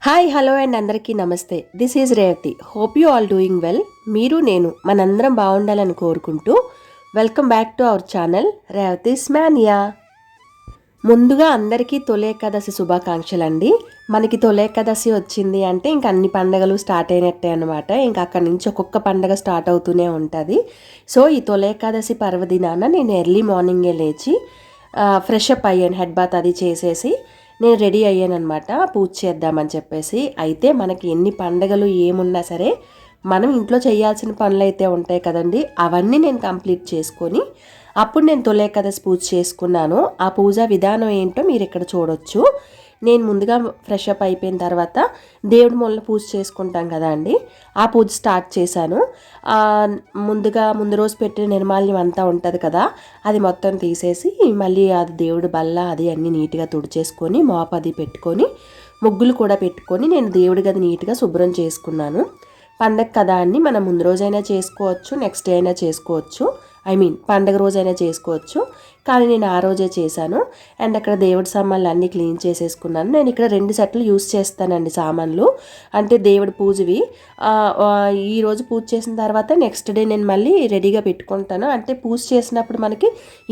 Hi hello and అందరికీ నమస్తే. This is Revathi. Hope you all doing well. మీరు నేను మనందరం బాగుండాలని కోరుకుంటూ welcome back to our channel Revathi's mania. ముందుగా అందరికీ తొలి ఏకాదశి శుభాకాంక్షలు అండి. మనకి తొలి ఏకాదశి వచ్చింది అంటే ఇంక అన్ని పండగలు స్టార్ట్ అయినట్టే అనమాట. ఇంకా అక్కడి నుంచి ఒక్కొక్క పండగ స్టార్ట్ అవుతూనే ఉంటుంది. సో ఈ తొలి ఏకాదశి పర్వదినాన నేను ఎర్లీ మార్నింగే లేచి ఫ్రెష్ అప్ అయ్యాను. హెడ్ బాత్ అది చేసేసి నేను రెడీ అయ్యానమాట పూజ చేద్దామని చెప్పేసి. అయితే మనకి ఎన్ని పండగలు ఏమున్నా సరే మనం ఇంట్లో చేయాల్సిన పనులు అయితే ఉంటాయి కదండి, అవన్నీ నేను కంప్లీట్ చేసుకొని అప్పుడు నేను తొలి ఏకాదశి పూజ చేసుకున్నాను. ఆ పూజా విధానం ఏంటో మీరు ఇక్కడ చూడొచ్చు. నేను ముందుగా ఫ్రెష్ అప్ అయిపోయిన తర్వాత దేవుడి మూలన పూజ చేసుకుంటాం కదా అండి, ఆ పూజ స్టార్ట్ చేశాను. ముందు రోజు పెట్టిన నిర్మాల్యం అంతా ఉంటుంది కదా, అది మొత్తం తీసేసి మళ్ళీ అది దేవుడి బల్ల అది అన్నీ నీట్గా తుడిచేసుకొని మాప్ అది పెట్టుకొని ముగ్గులు కూడా పెట్టుకొని నేను దేవుడి గది నీట్గా శుభ్రం చేసుకున్నాను. పండగ కదా అని మనం ముందు రోజైనా చేసుకోవచ్చు, నెక్స్ట్ డే అయినా చేసుకోవచ్చు, పండగ రోజైనా చేసుకోవచ్చు. కానీ నేను ఆ రోజే చేశాను. అండ్ అక్కడ దేవుడి సామాన్లు అన్నీ క్లీన్ చేసేసుకున్నాను. నేను ఇక్కడ 2 సెట్లు యూస్ చేస్తానండి సామాన్లు. అంటే దేవుడి పూజవి ఈరోజు పూజ చేసిన తర్వాత నెక్స్ట్ డే నేను మళ్ళీ రెడీగా పెట్టుకుంటాను. అంటే పూజ చేసినప్పుడు మనకి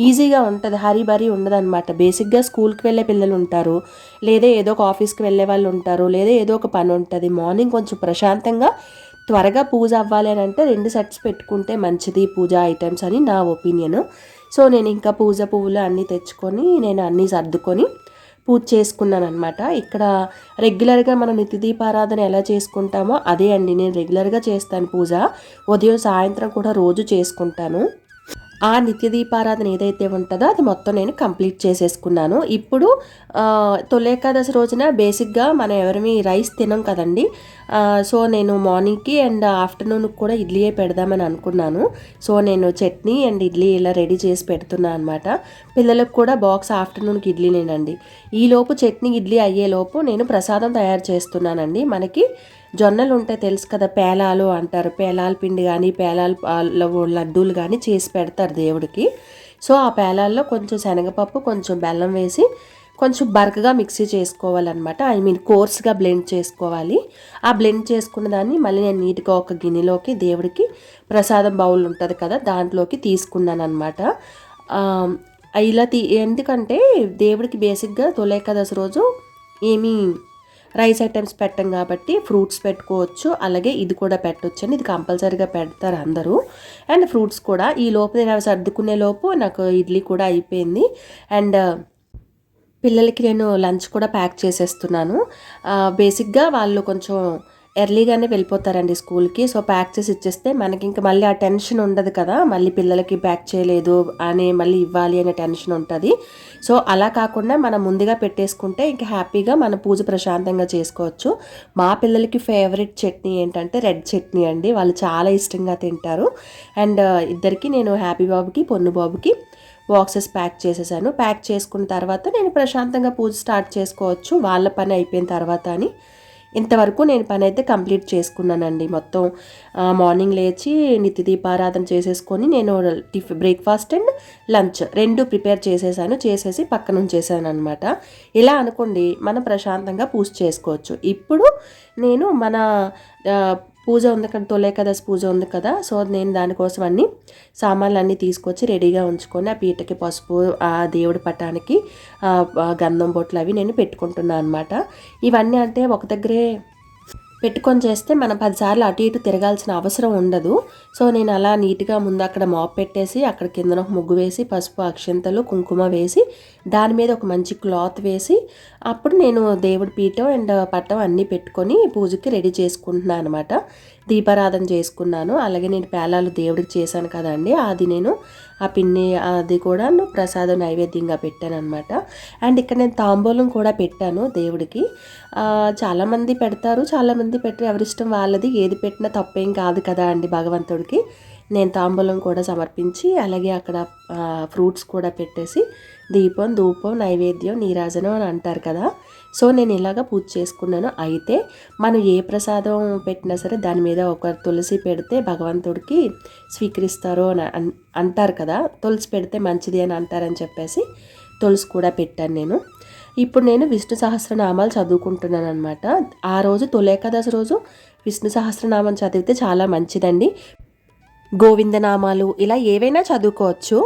ఈజీగా ఉంటుంది, హరీ బరీ ఉండదన్నమాట. బేసిక్గా స్కూల్కి వెళ్ళే పిల్లలు ఉంటారు, లేదా ఏదో ఒక ఆఫీస్కి వెళ్ళే వాళ్ళు ఉంటారు, లేదా ఏదో ఒక పని ఉంటుంది. మార్నింగ్ కొంచెం ప్రశాంతంగా త్వరగా పూజ అవ్వాలి అని అంటే 2 సెట్స్ పెట్టుకుంటే మంచిది పూజా ఐటమ్స్ అని నా ఒపీనియన్. సో నేను ఇంకా పూజ పువ్వులు అన్నీ తెచ్చుకొని నేను అన్నీ సర్దుకొని పూజ చేసుకున్నాను అనమాట. ఇక్కడ రెగ్యులర్గా మనం నిత్య దీపారాధన ఎలా చేసుకుంటామో అదే అండి, నేను రెగ్యులర్గా చేస్తాను పూజ. ఉదయం సాయంత్రం కూడా రోజు చేసుకుంటాను. ఆ నిత్య దీపారాధన ఏదైతే ఉంటుందో అది మొత్తం నేను కంప్లీట్ చేసేసుకున్నాను. ఇప్పుడు తొలి ఏకాదశి రోజున బేసిక్గా మనం ఎవరిమి రైస్ తినం కదండి. సో నేను మార్నింగ్కి అండ్ ఆఫ్టర్నూన్కి కూడా ఇడ్లీయే పెడదామని అనుకున్నాను. సో నేను చట్నీ అండ్ ఇడ్లీ ఇలా రెడీ చేసి పెడుతున్నాను అనమాట. పిల్లలకు కూడా బాక్స్ ఆఫ్టర్నూన్కి ఇడ్లీనేనండి. ఈలోపు చట్నీ ఇడ్లీ అయ్యేలోపు నేను ప్రసాదం తయారు చేస్తున్నానండి. మనకి జొన్నలు ఉంటాయి తెలుసు కదా, పేలాలు అంటారు. పేలాల పిండి కానీ పేలాల లడ్డూలు కానీ చేసి పెడతారు దేవుడికి. సో ఆ పేలాల్లో కొంచెం శనగపప్పు కొంచెం బెల్లం వేసి కొంచెం బరకగా మిక్సీ చేసుకోవాలన్నమాట. కోర్స్గా బ్లెండ్ చేసుకోవాలి. ఆ బ్లెండ్ చేసుకున్న దాన్ని మళ్ళీ నేను నీట్గా ఒక గిన్నెలోకి దేవుడికి ప్రసాదం బౌల్ ఉంటుంది కదా దాంట్లోకి తీసుకున్నాను అనమాట. ఇలా ఎందుకంటే దేవుడికి బేసిక్గా తొలి ఏకాదశి రోజు ఏమీ రైస్ ఐటమ్స్ పెట్టం కాబట్టి ఫ్రూట్స్ పెట్టుకోవచ్చు, అలాగే ఇది కూడా పెట్టవచ్చు అని ఇది కంపల్సరీగా పెడతారు అందరూ. అండ్ ఫ్రూట్స్ కూడా ఈ లోపు నేను సర్దుకునే లోపు నాకు ఇడ్లీ కూడా అయిపోయింది. అండ్ పిల్లలకి నేను లంచ్ కూడా ప్యాక్ చేసేస్తున్నాను. బేసిక్గా వాళ్ళు కొంచెం ఎర్లీగానే వెళ్ళిపోతారండి స్కూల్కి. సో ప్యాక్ చేసి ఇచ్చేస్తే మనకి ఇంకా మళ్ళీ ఆ టెన్షన్ ఉండదు కదా, మళ్ళీ పిల్లలకి ప్యాక్ చేయలేదు అని మళ్ళీ ఇవ్వాలి అనే టెన్షన్ ఉంటుంది. సో అలా కాకుండా మనం ముందుగా పెట్టేసుకుంటే ఇంకా హ్యాపీగా మన పూజ ప్రశాంతంగా చేసుకోవచ్చు. మా పిల్లలకి ఫేవరెట్ చట్నీ ఏంటంటే రెడ్ చట్నీ అండి, వాళ్ళు చాలా ఇష్టంగా తింటారు. అండ్ ఇద్దరికి నేను హ్యాపీ బాబుకి పొన్ను బాబుకి బాక్సెస్ ప్యాక్ చేసేసాను. ప్యాక్ చేసుకున్న తర్వాత నేను ప్రశాంతంగా పూజ స్టార్ట్ చేసుకోవచ్చు వాళ్ళ పని అయిపోయిన తర్వాత అని. ఇంతవరకు నేను పని అయితే కంప్లీట్ చేసుకున్నానండి. మొత్తం మార్నింగ్ లేచి నిత్య దీపారాధన చేసేసుకొని నేను బ్రేక్ఫాస్ట్ అండ్ లంచ్ 2 ప్రిపేర్ చేసేసి పక్కన ఉంచేసాను అనమాట. ఇలా అనుకోండి మనం ప్రశాంతంగా పూజ చేసుకోవచ్చు. ఇప్పుడు నేను మన పూజ ఉంది కదా, తొలి ఏకాదశి పూజ ఉంది కదా, సో నేను దానికోసం అన్ని సామాన్లు అన్నీ తీసుకొచ్చి రెడీగా ఉంచుకొని ఆ పీటకి పసుపు, ఆ దేవుడి పటానికి గంధం బొట్లు అవి నేను పెట్టుకుంటున్నాను అనమాట. ఇవన్నీ అంటే ఒక దగ్గరే పెట్టుకొని చేస్తే మనం 10 సార్లు అటు ఇటు తిరగాల్సిన అవసరం ఉండదు. సో నేను అలా నీట్గా ముందు అక్కడ మాప్ పెట్టేసి అక్కడ కిందన ఒక ముగ్గు వేసి పసుపు అక్షంతలు కుంకుమ వేసి దాని మీద ఒక మంచి క్లాత్ వేసి అప్పుడు నేను దేవుడి పీఠం అండ్ పట్టం అన్నీ పెట్టుకొని పూజకి రెడీ చేసుకుంటున్నాను అనమాట. దీపారాధన చేసుకున్నాను. అలాగే నేను పేలాలు దేవుడికి చేశాను కదండి, అది నేను ఆ పిన్ని అది కూడా ప్రసాదం నైవేద్యంగా పెట్టాను అనమాట. అండ్ ఇక్కడ నేను తాంబూలం కూడా పెట్టాను దేవుడికి. చాలామంది పెడతారు, చాలామంది పెట్టరు, ఎవరిష్టం వాళ్ళది. ఏది పెట్టినా తప్పేం కాదు కదా అండి భగవంతుడికి. నేను తాంబూలం కూడా సమర్పించి అలాగే అక్కడ ఫ్రూట్స్ కూడా పెట్టేసి దీపం ధూపం నైవేద్యం నీరాజనం అని అంటారు కదా, సో నేను ఇలాగ పూజ చేసుకున్నాను. అయితే మనం ఏ ప్రసాదం పెట్టినా సరే దాని మీద ఒక తులసి పెడితే భగవంతుడికి స్వీకరిస్తారు అని అంటారు కదా, తులసి పెడితే మంచిది అని అంటారని చెప్పేసి తులసి కూడా పెట్టాను నేను. ఇప్పుడు నేను విష్ణు సహస్రనామాలు చదువుకుంటున్నాను అనమాట. ఆ రోజు తొలి ఏకాదశి రోజు విష్ణు సహస్రనామం చదివితే చాలా మంచిదండి. గోవిందనామాలు ఇలా ఏవైనా చదువుకోవచ్చు.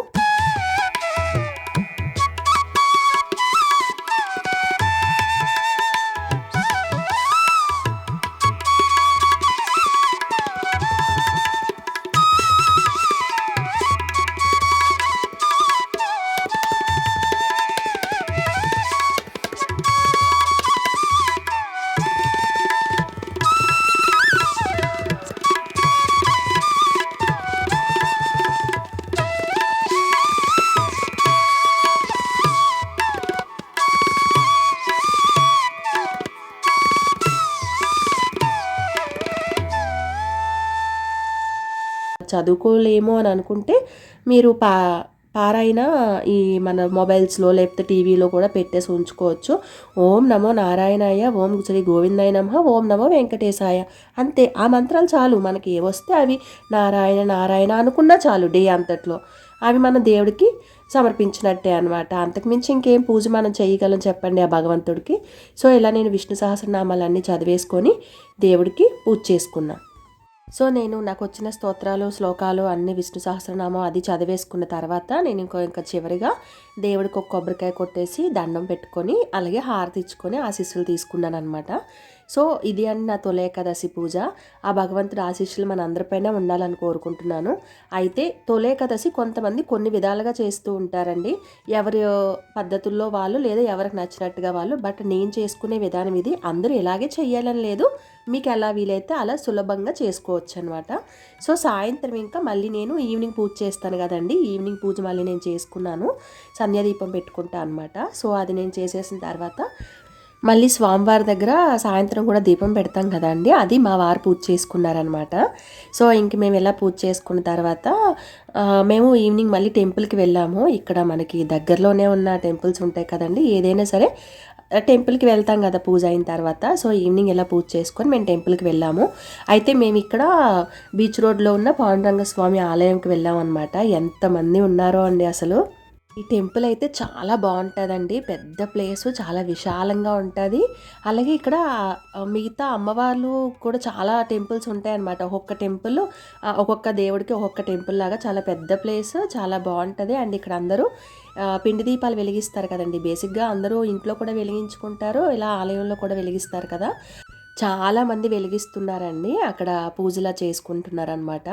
చదువుకోలేము అని అనుకుంటే మీరు పారాయణ ఈ మన మొబైల్స్లో లేకపోతే టీవీలో కూడా పెట్టేసి ఉంచుకోవచ్చు. ఓం నమో నారాయణాయ, ఓం శ్రీ గోవిందాయ నమః, ఓం నమో వెంకటేశాయ, అంతే. ఆ మంత్రాలు చాలు, మనకి ఏ వస్తే అవి నారాయణ నారాయణ అనుకున్నా చాలు. డే అంతట్లో అవి మన దేవుడికి సమర్పించినట్టే అనమాట. అంతకుమించి ఇంకేం పూజ మనం చేయగలం చెప్పండి ఆ భగవంతుడికి. సో ఇలా నేను విష్ణు సహస్రనామాలన్నీ చదివేసుకొని దేవుడికి పూజ చేసుకున్నాను. సో నేను నాకు వచ్చిన స్తోత్రాలు శ్లోకాలు అన్ని విష్ణు సహస్రనామం అది చదివేసుకున్న తర్వాత నేను ఇంకా చివరిగా దేవుడికి ఒక కొబ్బరికాయ కొట్టేసి దండం పెట్టుకొని అలాగే హారతి ఇచ్చుకొని ఆశీస్సులు తీసుకున్నాను అనమాట. సో ఇది అని నా తొలి ఏకాదశి పూజ. ఆ భగవంతుడి ఆశీస్సులు మన అందరిపైన ఉండాలని కోరుకుంటున్నాను. అయితే తొలి ఏకాదశి కొంతమంది కొన్ని విధాలుగా చేస్తూ ఉంటారండి, ఎవరి పద్ధతుల్లో వాళ్ళు లేదా ఎవరికి నచ్చినట్టుగా వాళ్ళు. బట్ నేను చేసుకునే విధానం ఇది. అందరూ ఇలాగే చెయ్యాలని లేదు, మీకు ఎలా వీలైతే అలా సులభంగా చేసుకోవచ్చు అనమాట. సో సాయంత్రం ఇంకా మళ్ళీ నేను ఈవినింగ్ పూజ చేస్తాను కదండి, ఈవినింగ్ పూజ మళ్ళీ నేను చేసుకున్నాను. సంధ్యాదీపం పెట్టుకుంటా అనమాట. సో అది నేను చేసేసిన తర్వాత మళ్ళీ స్వామివారి దగ్గర సాయంత్రం కూడా దీపం పెడతాం కదండి, అది మా వారు పూజ చేసుకున్నారనమాట. సో ఇంక మేము ఎలా పూజ చేసుకున్న తర్వాత మేము ఈవినింగ్ మళ్ళీ టెంపుల్కి వెళ్ళాము. ఇక్కడ మనకి దగ్గరలోనే ఉన్న టెంపుల్స్ ఉంటాయి కదండి, ఏదైనా సరే టెంపుల్కి వెళ్తాం కదా పూజ అయిన తర్వాత. సో ఈవినింగ్ ఎలా పూజ చేసుకొని మేము టెంపుల్కి వెళ్ళాము. అయితే మేము ఇక్కడ బీచ్ రోడ్లో ఉన్న పాండురంగ స్వామి ఆలయంకి వెళ్ళాము అనమాట. ఎంతమంది ఉన్నారో అండి అసలు. ఈ టెంపుల్ అయితే చాలా బాగుంటుందండి, పెద్ద ప్లేసు, చాలా విశాలంగా ఉంటుంది. అలాగే ఇక్కడ మిగతా అమ్మవార్లు కూడా చాలా టెంపుల్స్ ఉంటాయన్నమాట. ఒక్కొక్క టెంపుల్ ఒక్కొక్క దేవుడికి ఒక్కొక్క టెంపుల్ లాగా చాలా పెద్ద ప్లేస్, చాలా బాగుంటుంది. అండ్ ఇక్కడ అందరూ పిండి దీపాలు వెలిగిస్తారు కదండి. బేసిక్గా అందరూ ఇంట్లో కూడా వెలిగించుకుంటారు, ఇలా ఆలయంలో కూడా వెలిగిస్తారు కదా. చాలామంది వెలిగిస్తున్నారండి, అక్కడ పూజలా చేసుకుంటున్నారనమాట.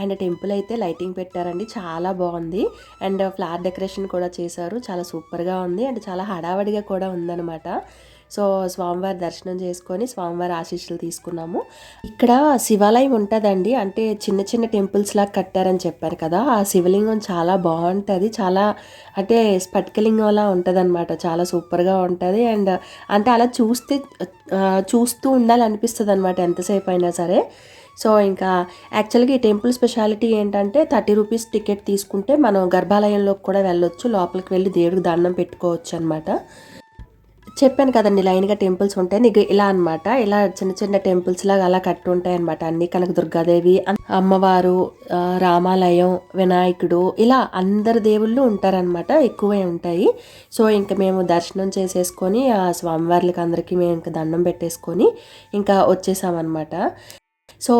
అండ్ టెంపుల్ అయితే లైటింగ్ పెట్టారండి, చాలా బాగుంది. అండ్ ఫ్లవర్ డెకరేషన్ కూడా చేశారు, చాలా సూపర్గా ఉంది. అండ్ చాలా హడావడిగా కూడా ఉందన్నమాట. సో స్వామివారి దర్శనం చేసుకొని స్వామివారి ఆశీస్సులు తీసుకున్నాము. ఇక్కడ శివాలయం ఉంటుందండి, అంటే చిన్న చిన్న టెంపుల్స్ లాగా కట్టారని చెప్పారు కదా. ఆ శివలింగం చాలా బాగుంటుంది, చాలా అంటే స్ఫటికలింగంలా ఉంటుంది అనమాట, చాలా సూపర్గా ఉంటుంది. అండ్ అంటే అలా చూస్తూ ఉండాలనిపిస్తుంది అనమాట ఎంతసేపు అయినా సరే. సో ఇంకా యాక్చువల్గా ఈ టెంపుల్ స్పెషాలిటీ ఏంటంటే 30 రూపీస్ టికెట్ తీసుకుంటే మనం గర్భాలయంలోకి కూడా వెళ్ళొచ్చు, లోపలికి వెళ్ళి దేవుడికి దండం పెట్టుకోవచ్చు అనమాట. చెప్పాను కదండి లైన్గా టెంపుల్స్ ఉంటాయి నీకు ఇలా అనమాట. ఇలా చిన్న చిన్న టెంపుల్స్ లాగా అలా కట్టి ఉంటాయి అనమాట. అన్ని కనకదుర్గాదేవి, అమ్మవారు, రామాలయం, వినాయకుడు, ఇలా అందరు దేవుళ్ళు ఉంటారనమాట, ఎక్కువే ఉంటాయి. సో ఇంకా మేము దర్శనం చేసేసుకొని ఆ స్వామివార్లకి అందరికీ మేము ఇంకా దండం పెట్టేసుకొని ఇంకా వచ్చేసామన్నమాట. సో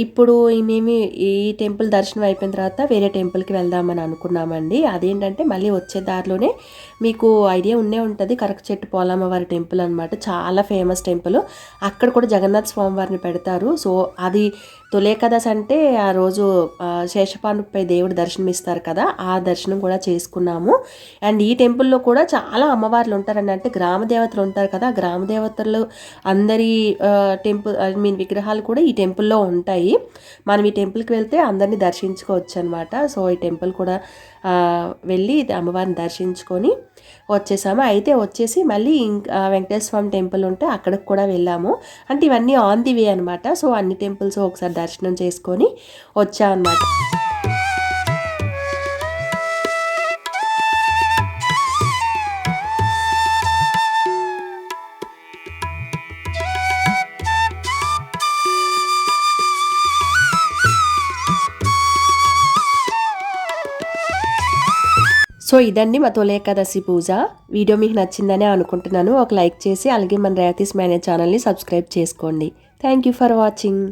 ఇప్పుడు మేము ఈ టెంపుల్ దర్శనం అయిపోయిన తర్వాత వేరే టెంపుల్కి వెళ్దామని అనుకున్నామండి. అదేంటంటే మళ్ళీ వచ్చే దారిలోనే మీకు ఐడియా ఉండే ఉంటుంది, కరకచెట్టు పోలమ్మవారి టెంపుల్ అనమాట, చాలా ఫేమస్ టెంపుల్. అక్కడ కూడా జగన్నాథ స్వామి వారిని పెడతారు. సో అది తొలి ఏకాదశి అంటే ఆ రోజు శేషపానుపై దేవుడు దర్శనం ఇస్తారు కదా, ఆ దర్శనం కూడా చేసుకున్నాము. అండ్ ఈ టెంపుల్లో కూడా చాలా అమ్మవార్లు ఉంటారండి, అంటే గ్రామ దేవతలు ఉంటారు కదా, గ్రామ దేవతలు అందరి టెంపుల్ విగ్రహాలు కూడా ఈ టెంపుల్లో ఉంటాయి. మనం ఈ టెంపుల్కి వెళ్తే అందరినీ దర్శించుకోవచ్చు అనమాట. సో ఈ టెంపుల్ కూడా వెళ్ళి అమ్మవారిని దర్శించుకొని వచ్చేసాము. అయితే వచ్చేసి మళ్ళీ ఇంకా వెంకటేశ్వర స్వామి టెంపుల్ ఉంటే అక్కడికి కూడా వెళ్ళాము. అంటే ఇవన్నీ ఆన్ ది వే అనమాట. సో అన్ని టెంపుల్స్ ఒకసారి దర్శనం చేసుకొని వచ్చామన్నమాట. సో ఇదండి మా తొలి ఏకాదశి పూజ. వీడియో మీకు నచ్చిందనే అనుకుంటున్నాను. ఒక లైక్ చేసి అలాగే మన రేవతీస్ మేనేజ్ ఛానల్ని సబ్స్క్రైబ్ చేసుకోండి. Thank you for watching.